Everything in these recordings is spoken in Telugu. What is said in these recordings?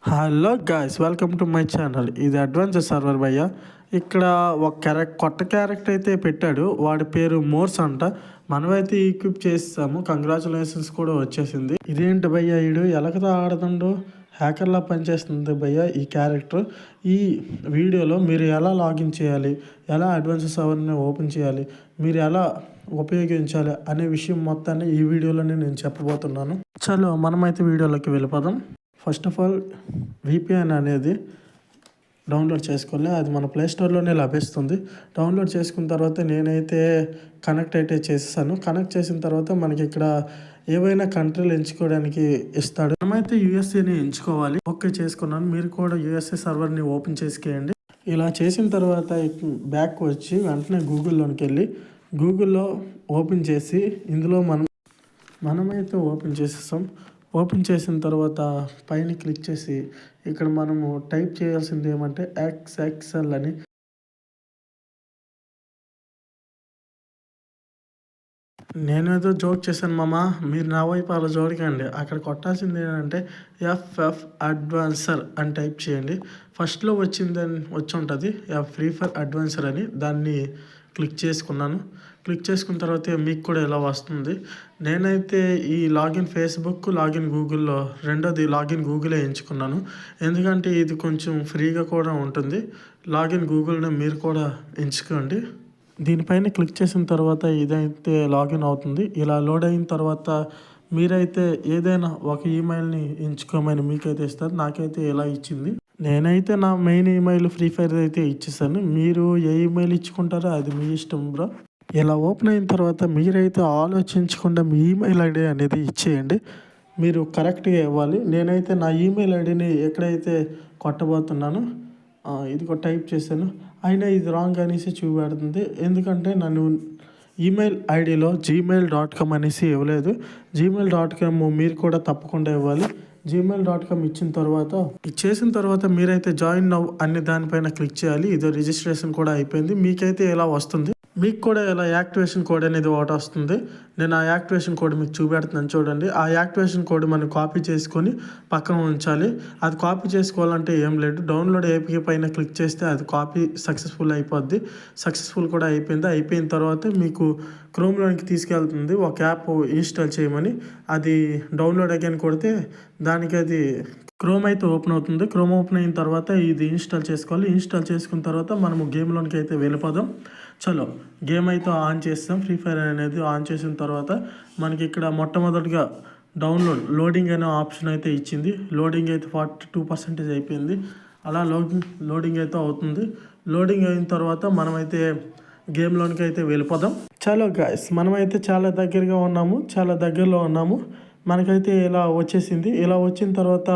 Hello guys, welcome to my channel. ఇది అడ్వెంచర్ సర్వర్ భయ్య. ఇక్కడ ఒక కొత్త క్యారెక్టర్ అయితే పెట్టాడు. వాడి పేరు మోర్స్ అంట. మనమైతే ఈక్విప్ చేస్తాము. కంగ్రాచులేషన్స్ కూడా వచ్చేసింది. ఇదేంటి భయ్య, ఈడు ఎలకతో ఆడుతుండు, హ్యాకర్లా పనిచేస్తుంది భయ్య ఈ క్యారెక్టర్. ఈ వీడియోలో మీరు ఎలా లాగిన్ చేయాలి, ఎలా అడ్వెంచర్ సర్వర్ని ఓపెన్ చేయాలి, మీరు ఎలా ఉపయోగించాలి అనే విషయం మొత్తాన్ని ఈ వీడియోలోనే నేను చెప్పబోతున్నాను. చలో మనమైతే వీడియోలోకి వెళ్ళిపోదాం. ఫస్ట్ ఆఫ్ ఆల్ విపిఎన్ అనేది డౌన్లోడ్ చేసుకోవాలి. అది మన ప్లేస్టోర్లోనే లభిస్తుంది. డౌన్లోడ్ చేసుకున్న తర్వాత నేనైతే కనెక్ట్ అయితే చేసేసాను. కనెక్ట్ చేసిన తర్వాత మనకి ఇక్కడ ఏవైనా కంట్రీలు ఎంచుకోవడానికి ఇస్తాడు. మనమైతే యూఎస్ఏని ఎంచుకోవాలి. ఓకే చేసుకున్నాను. మీరు కూడా యూఎస్ఏ సర్వర్ని ఓపెన్ చేసుకేయండి. ఇలా చేసిన తర్వాత బ్యాక్ వచ్చి వెంటనే గూగుల్లోనికి వెళ్ళి గూగుల్లో ఓపెన్ చేసి ఇందులో మనమైతే ఓపెన్ చేసేసాం. ఓపెన్ చేసిన తర్వాత పైన క్లిక్ చేసి ఇక్కడ మనము టైప్ చేయాల్సింది ఏమంటే XXL అని. నేనేదో జోక్ చేశాను మామ, మీరు నా వైపు అలా జోడకండి. అక్కడ కొట్టాల్సింది ఏంటంటే FF అడ్వాన్సర్ అని టైప్ చేయండి. ఫస్ట్లో వచ్చి ఉంటుంది ఫ్రీ ఫైర్ అడ్వాన్సర్ అని. దాన్ని క్లిక్ చేసుకున్నాను. క్లిక్ చేసుకున్న తర్వాత మీకు కూడా ఇలా వస్తుంది. నేనైతే ఈ లాగిన్ ఫేస్బుక్, లాగిన్ గూగుల్లో రెండోది లాగిన్ గూగులే ఎంచుకున్నాను. ఎందుకంటే ఇది కొంచెం ఫ్రీగా కూడా ఉంటుంది. లాగిన్ గూగుల్ని మీరు కూడా ఎంచుకోండి. దీనిపైన క్లిక్ చేసిన తర్వాత ఇదైతే లాగిన్ అవుతుంది. ఇలా లోడ్ అయిన తర్వాత మీరైతే ఏదైనా ఒక ఈమెయిల్ని ఎంచుకోమని మీకైతే ఇస్తారు. నాకైతే ఇలా ఇచ్చింది. నేనైతే నా మెయిన్ ఈమెయిల్ ఫ్రీ ఫైర్ అయితే ఇచ్చేసాను. మీరు ఏ ఈమెయిల్ ఇచ్చుకుంటారో అది మీ ఇష్టం బ్రో. ఇలా ఓపెన్ అయిన తర్వాత మీరైతే ఆలోచించకుండా మీ ఈమెయిల్ ఐడి అనేది ఇచ్చేయండి. మీరు కరెక్ట్గా ఇవ్వాలి. నేనైతే నా ఈమెయిల్ ఐడిని ఎక్కడైతే కొట్టబోతున్నానో ఇది టైప్ చేశాను. అయినా ఇది రాంగ్ అనేసి చూపెడుతుంది. ఎందుకంటే నన్ను ఈమెయిల్ ఐడిలో gmail.com అనేసి ఇవ్వలేదు. gmail.com మీరు కూడా తప్పకుండా ఇవ్వాలి. gmail.com ఇచ్చేసిన తర్వాత మీరైతే జాయిన్ నౌ అనే దానిపైన క్లిక్ చేయాలి. ఇది రిజిస్ట్రేషన్ కూడా అయిపోయింది. మీకైతే ఇలా వస్తుంది. మీకు కూడా ఇలా యాక్టివేషన్ కోడ్ అనేది ఒకటి వస్తుంది. నేను ఆ యాక్టివేషన్ కోడ్ మీకు చూపెడుతున్నాను చూడండి. ఆ యాక్టివేషన్ కోడ్ మనం కాపీ చేసుకొని పక్కన ఉంచాలి. అది కాపీ చేసుకోవాలంటే ఏం లేదు, డౌన్లోడ్ ఏపీకే పైన క్లిక్ చేస్తే అది కాపీ సక్సెస్ఫుల్ అయిపోద్ది. సక్సెస్ఫుల్ కూడా అయిపోయింది. అయిపోయిన తర్వాత మీకు క్రోమ్లోనికి తీసుకెళ్తుంది ఒక యాప్ ఇన్స్టాల్ చేయమని. అది డౌన్లోడ్ అగైన్ కొడితే దానికి అది క్రోమ్ అయితే ఓపెన్ అవుతుంది. క్రోమ్ ఓపెన్ అయిన తర్వాత ఇది ఇన్స్టాల్ చేసుకోవాలి. ఇన్స్టాల్ చేసుకున్న తర్వాత మనము గేమ్లోనికి అయితే వెళ్ళిపోదాం. చలో గేమ్ అయితే ఆన్ చేస్తాం. ఫ్రీ ఫైర్ అనేది ఆన్ చేసిన తర్వాత మనకి ఇక్కడ మొట్టమొదటిగా లోడింగ్ అనే ఆప్షన్ అయితే ఇచ్చింది. లోడింగ్ అయితే 42% అయిపోయింది. అలా లోడింగ్ అయితే అవుతుంది. లోడింగ్ అయిన తర్వాత మనమైతే గేమ్లోనికి అయితే వెళ్ళిపోదాం. చలో గాయ్స్, మనమైతే చాలా దగ్గరలో ఉన్నాము. మనకైతే ఇలా వచ్చేసింది. ఇలా వచ్చిన తర్వాత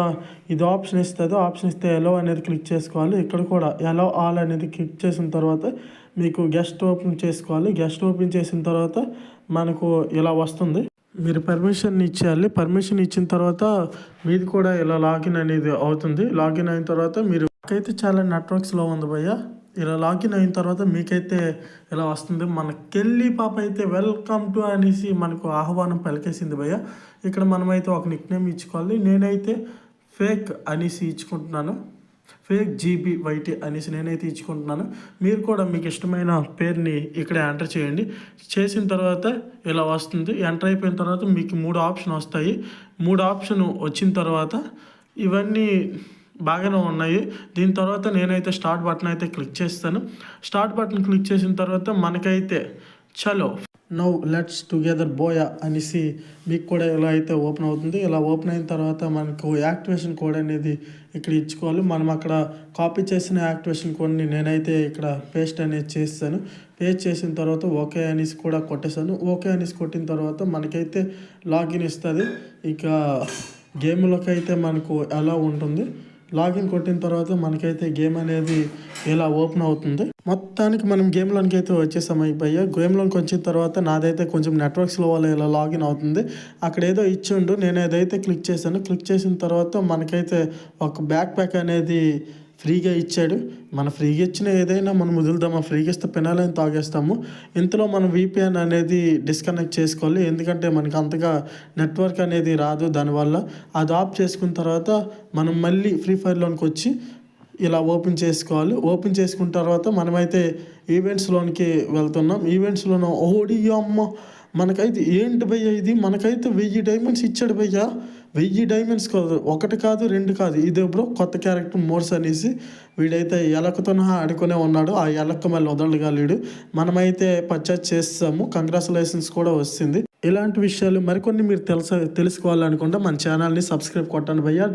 ఇది ఆప్షన్ ఇస్తుంది. ఆప్షన్ ఇస్తే ఎలో అనేది క్లిక్ చేసుకోవాలి. ఇక్కడ కూడా ఎలో ఆల్ అనేది క్లిక్ చేసిన తర్వాత మీకు గెస్ట్ ఓపెన్ చేసుకోవాలి. గెస్ట్ ఓపెన్ చేసిన తర్వాత మనకు ఇలా వస్తుంది. మీరు పర్మిషన్ ఇచ్చేయాలి. పర్మిషన్ ఇచ్చిన తర్వాత మీది కూడా ఇలా లాగిన్ అనేది అవుతుంది. లాగిన్ అయిన తర్వాత మీకైతే చాలా నెట్వర్క్స్లో ఉంది భయ్య. ఇలా లాగిన్ అయిన తర్వాత మీకైతే ఇలా వస్తుంది. మన కెళ్ళి పాప అయితే వెల్కమ్ టు అనేసి మనకు ఆహ్వానం పలికేసింది భయ్య. ఇక్కడ మనమైతే ఒక నిక్ నేమ్ ఇచ్చుకోవాలి. నేనైతే ఫేక్ అనేసి ఇచ్చుకుంటున్నాను. ఫేక్ GBYT అనేసి నేనైతే ఇచ్చుకుంటున్నాను. మీరు కూడా మీకు ఇష్టమైన పేరుని ఇక్కడ ఎంటర్ చేయండి. చేసిన తర్వాత ఇలా వస్తుంది. ఎంటర్ అయిపోయిన తర్వాత మీకు 3 ఆప్షన్ వస్తాయి. 3 ఆప్షన్ వచ్చిన తర్వాత ఇవన్నీ బాగానే ఉన్నాయి. దీని తర్వాత నేనైతే స్టార్ట్ బటన్ అయితే క్లిక్ చేస్తాను. స్టార్ట్ బటన్ క్లిక్ చేసిన తర్వాత మనకైతే చలో నౌ లెట్స్ టుగెదర్ బోయా అనేసి మీకు కూడా ఇలా అయితే ఓపెన్ అవుతుంది. ఇలా ఓపెన్ అయిన తర్వాత మనకు యాక్టివేషన్ కోడ్ అనేది ఇక్కడ ఇచ్చుకోవాలి. మనం అక్కడ కాపీ చేసిన యాక్టివేషన్ కోడ్ని నేనైతే ఇక్కడ పేస్ట్ అనేది చేస్తాను. పేస్ట్ చేసిన తర్వాత ఓకే అనేసి కూడా కొట్టేసాను. ఓకే అనేసి కొట్టిన తర్వాత మనకైతే లాగిన్ ఇస్తుంది. ఇక గేమ్లోకి అయితే మనకు ఎలా ఉంటుంది. లాగిన్ కొట్టిన తర్వాత మనకైతే గేమ్ అనేది ఇలా ఓపెన్ అవుతుంది. మొత్తానికి మనం గేమ్లోనికి అయితే వచ్చేసాం అయిపోయా. గేమ్లోకి వచ్చిన తర్వాత నాదైతే కొంచెం నెట్వర్క్స్లో వల్ల ఇలా లాగిన్ అవుతుంది. అక్కడ ఏదో ఇచ్చిండు, నేను ఏదైతే క్లిక్ చేశాను. క్లిక్ చేసిన తర్వాత మనకైతే ఒక బ్యాక్ ప్యాక్ అనేది ఫ్రీగా ఇచ్చాడు. మన ఫ్రీగా ఇచ్చిన ఏదైనా మనం వదులుదామా, ఫ్రీగా ఇస్తే పెనాలని తాగేస్తాము. ఇంతలో మనం VPN అనేది డిస్కనెక్ట్ చేసుకోవాలి, ఎందుకంటే మనకి అంతగా నెట్వర్క్ అనేది రాదు. దానివల్ల అది ఆఫ్ చేసుకున్న తర్వాత మనం మళ్ళీ ఫ్రీ ఫైర్లోనికి వచ్చి ఇలా ఓపెన్ చేసుకోవాలి. ఓపెన్ చేసుకున్న తర్వాత మనమైతే ఈవెంట్స్లోనికి వెళ్తున్నాం. ఈవెంట్స్లోనూ ఓడి అమ్మ, మనకైతే ఏంటి భయ్య ఇది, మనకైతే 1000 డైమండ్స్ ఇచ్చాడు భయ్య. 1000 డైమండ్స్ కాదు, 1 కాదు 2 కాదు, ఇదే బ్రో కొత్త క్యారెక్టర్ మోర్స్ అనేసి. వీడైతే ఎలకతో ఆడుకునే ఉన్నాడు. ఆ ఎలక్క మళ్ళీ వదలగలిడు. మనమైతే పర్చేస్ చేస్తాము. కంగ్రాచులేషన్స్ కూడా వస్తుంది. ఇలాంటి విషయాలు మరికొన్ని మీరు తెలుసుకోవాలనుకుంటే మన ఛానల్ని సబ్స్క్రైబ్ కొట్టండి భయ్య.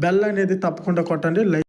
బెల్ అనేది తప్పకుండా కొట్టండి. లైక్